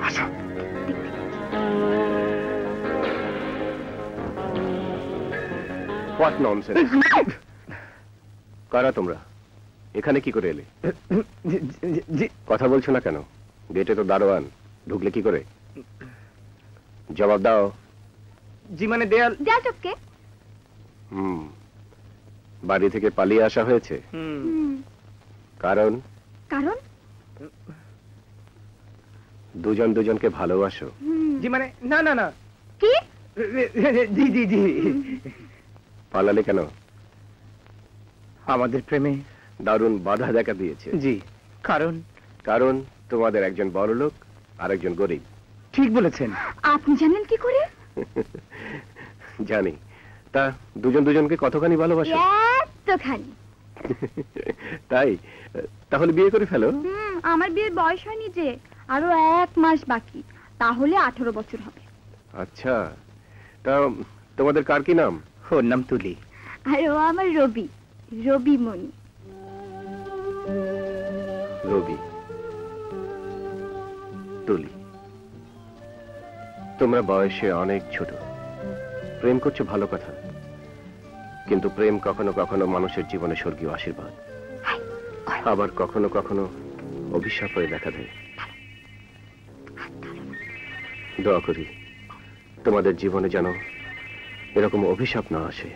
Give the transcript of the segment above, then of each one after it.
আসো। What nonsense! কারা তোমরা? এখানে কি করে এলে? কথা বলছো না কেন? গেটে তো দারোয়ান, ঢুকলে কি করে? জবাব দাও। জি মানে দেয়াল। দেয়াল টপকে। বাড়ি থেকে পালিয়ে আসা হয়েছে? কারণ? কারণ দুজন দুজনকে ভালোবাসো? জি মানে না না না। কি? জি জি জি। পালালে কেন? আমাদের প্রেমে দারুণ বাধা দেখা দিয়েছে। জি। কারণ? কারণ তোমাদের একজন বড়লোক আর একজন গরিব। ঠিক বলেছেন। আপনি জানেন কি করে? জানি। তা দুজন দুজনকে কতখানি ভালোবাসো? এতখানি। তাই? তাহলে বিয়ে করে ফেলো। আমার বিয়ের বয়স হয়নি যে, আরো 1 মাস বাকি, তাহলে 18 বছর হবে। আচ্ছা, তা তোমাদের কার কি নাম? ওর নাম তুলি। আর ও আমার রবি, রবি মণি। রবি, তুলি, তোমরা বয়সে অনেক ছোট। প্রেম করছো ভালো কথা, কিন্তু প্রেম কখনো কখনো মানুষের জীবনে স্বর্গীয় আশীর্বাদ, আবার কখনো কখনো অভিশাপ হয়ে দেখা দেয়। দোয়া করি তোমাদের জীবনে যেন এরকম অভিশাপ না আসে।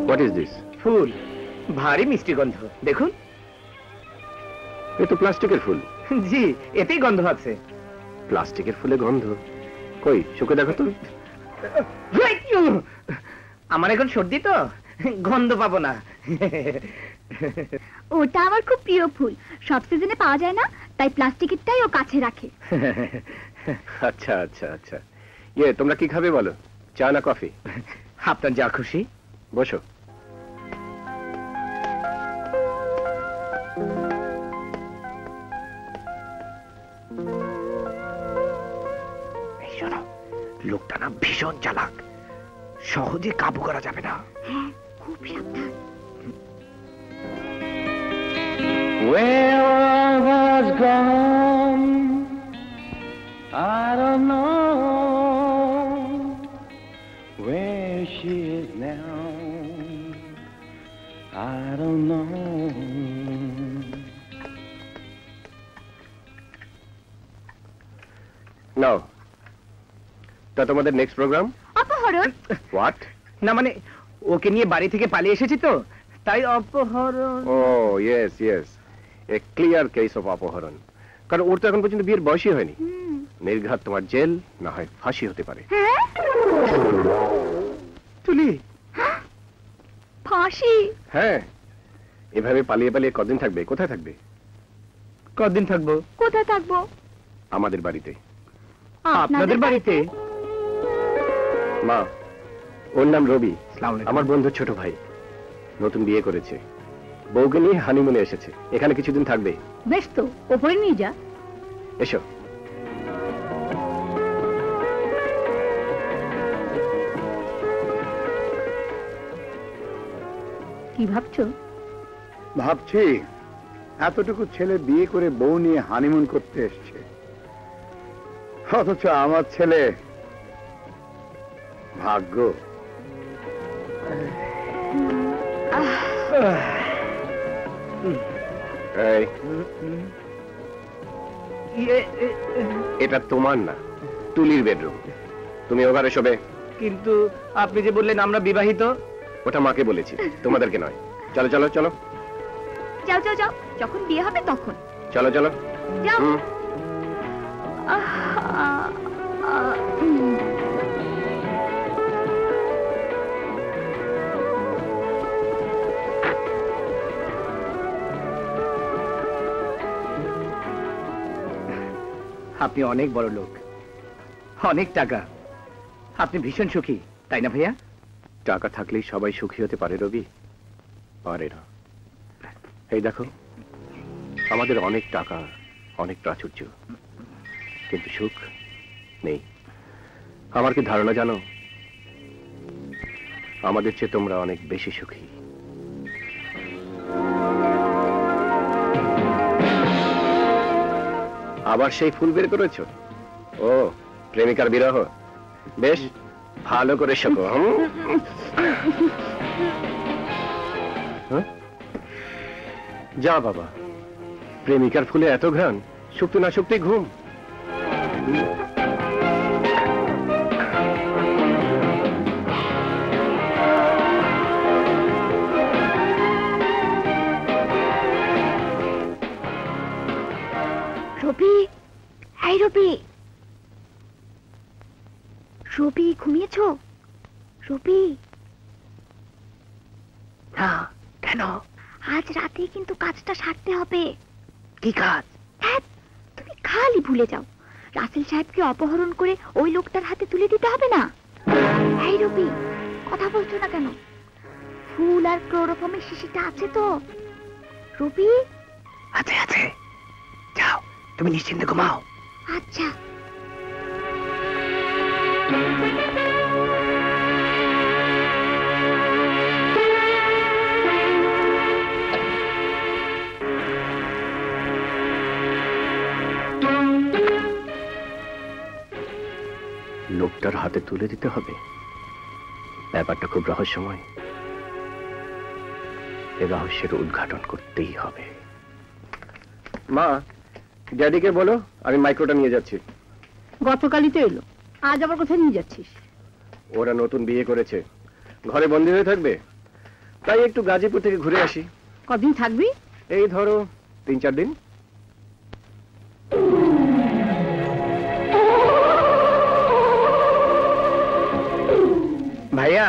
What is this? ফুল, ভারী মিষ্টি গন্ধ। দেখুন। এ তো প্লাস্টিকের ফুল। জি, এতেই গন্ধ আছে। প্লাস্টিকের ফুলে গন্ধ? কই শুকে দেখো তো। আমার এখন সর্দি তো, গন্ধ পাবো না। ওটা আমার খুব প্রিয় ফুল, সব সিজনে পাওয়া যায় না, তাই প্লাস্টিকেরটাই ও কাছে রাখে। আচ্ছা আচ্ছা আচ্ছা, ইয়ে তোমরা কি খাবে বলো, চা না কফি? আপনার যা খুশি। বসো। শোনো, লোকটা না ভীষণ চালাক, সহজে কাবু করা যাবে না। হ্যাঁ, খুব সাবধান। Where all was gone, I don't know where she is now, I don't know. নাও, তা তোমাদের নেক্সট প্রোগ্রাম? অপহরণ। হোয়াট? না মানে ওকে নিয়ে বাড়ি থেকে পালিয়ে এসেছি তো, তাই অপহরণ। ও yes yes, a clear case of অপহরণ। কারণ ওর তো এখন পর্যন্ত বিয়ের বয়সই হয়নি। নির্ঘাত তোমার জেল, না হয় ফাঁসি হতে পারে। তুলি, ফাঁসি? হ্যাঁ, এভাবে পালিয়ে পালিয়ে কদিন থাকবে? কোথায় থাকবে? কতদিন থাকবো? কোথায় থাকবো? আমাদের বাড়িতে। আপনাদের বাড়িতে? মা, ওর নাম রবি, আসসালামু আলাইকুম। আমার বন্ধুর ছোট ভাই, নতুন বিয়ে করেছে, বউকে নিয়ে হানিমুনে এসেছে, এখানে কিছুদিন থাকবে। বেশ তো, ওপরে নিয়ে যা। এসো। কি ভাবছো? ভাবছি এতটুকু ছেলে বিয়ে করে বউ নিয়ে হানিমুন করতে এসছে, অথচ আমার ছেলে ভাগ্য। এই, এটা তোমার না, তুলির বেডরুম। তুমি ওখানে শোবে। কিন্তু আপনি যে বললেন আমরা বিবাহিত। ওটা মাকে বলেছি, তোমাদেরকে নয়। চলো চলো চলো। যাও যাও যাও, যখন বিয়ে হবে তখন। চলো চলো। যাও। আপনি অনেক বড় লোক, অনেক টাকা, আপনি ভীষণ সুখী, তাই না ভাইয়া? টাকা থাকলেই সবাই সুখী হতে পারে রবি? পারে না। এই দেখো, আমাদের অনেক টাকা, অনেক প্রাচুর্য, কিন্তু সুখ নেই। আমার কি ধারণা জানো, আমাদের চেয়ে তোমরা অনেক বেশি সুখী। আবার সেই ফুল বের করেছো? ও, প্রেমিকার বিরহ। বেশ, ভালো করে শেখো। যা বাবা, প্রেমিকার ফুলে এত ঘ্রাণ, শুকতে না শুকতে ঘুম। রবি, এই রবি, রবি ঘুমিয়েছো? রবি, না, কেন? আজ রাতে কিন্তু কাজটা সারতে হবে। কি কাজ? ধ্যাৎ, তুমি খালি ভুলে যাও। রাসেল সাহেবকে অপহরণ করে ওই লোকটার হাতে তুলে দিতে হবে না? এই রবি, কথা বলছো না কেন? ফুল আর ক্লোরোফর্মের শিশিটা আছে তো? রবি, আছে আছে, যাও, তুমি নিশ্চিন্তে ঘুমাও। আচ্ছা। লোকটার হাতে তুলে দিতে হবে। ব্যাপারটা খুব রহস্যময়। এ রহস্যের উদ্ঘাটন করতেই হবে। মা, ড্যাডিকে বলো আমি মাইক্রোটা নিয়ে যাচ্ছি। গতকালই তো এলো, আজ আবার কোথায় নিয়ে যাচ্ছিস? ওরা নতুন বিয়ে করেছে, ঘরে বন্দি হয়ে থাকবে, তাই একটু গাজীপুর থেকে ঘুরে আসি। কদিন থাকবি? এই ধরো 3-4 দিন। ভাইয়া,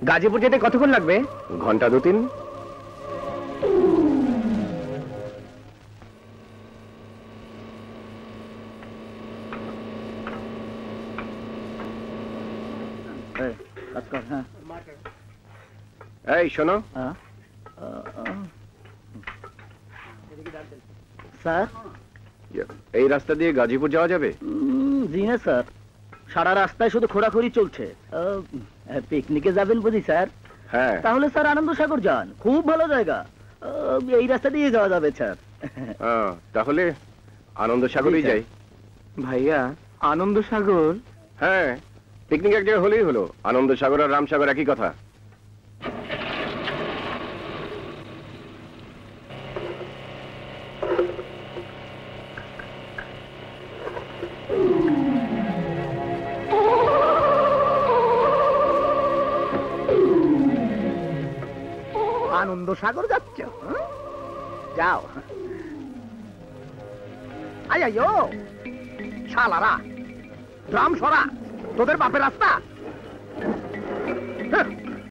গাজীপুর যেতে কতক্ষণ লাগবে? ঘন্টা 2-3। এই শোনো, স্যার, এই রাস্তা দিয়ে গাজীপুর যাওয়া যাবে? জি না স্যার, সারা রাস্তায় শুধু খোঁড়াখুড়ি চলছে। পিকনিকে যাবেন বুঝি স্যার? হ্যাঁ। তাহলে স্যার আনন্দ সাগর যান, খুব ভালো জায়গা। এই রাস্তা দিয়ে যাওয়া যাবে স্যার। তাহলে আনন্দ সাগরেই যাই। ভাইয়া, আনন্দ সাগর? হ্যাঁ, পিকনিক এক জায়গায় হলেই হলো। আনন্দ সাগর আর রামসাগর একই কথা। আনন্দ সাগর যাচ্ছ? যাও। আইয়ো শালারা, ড্রাম সরা, তোদের বাপের রাস্তা।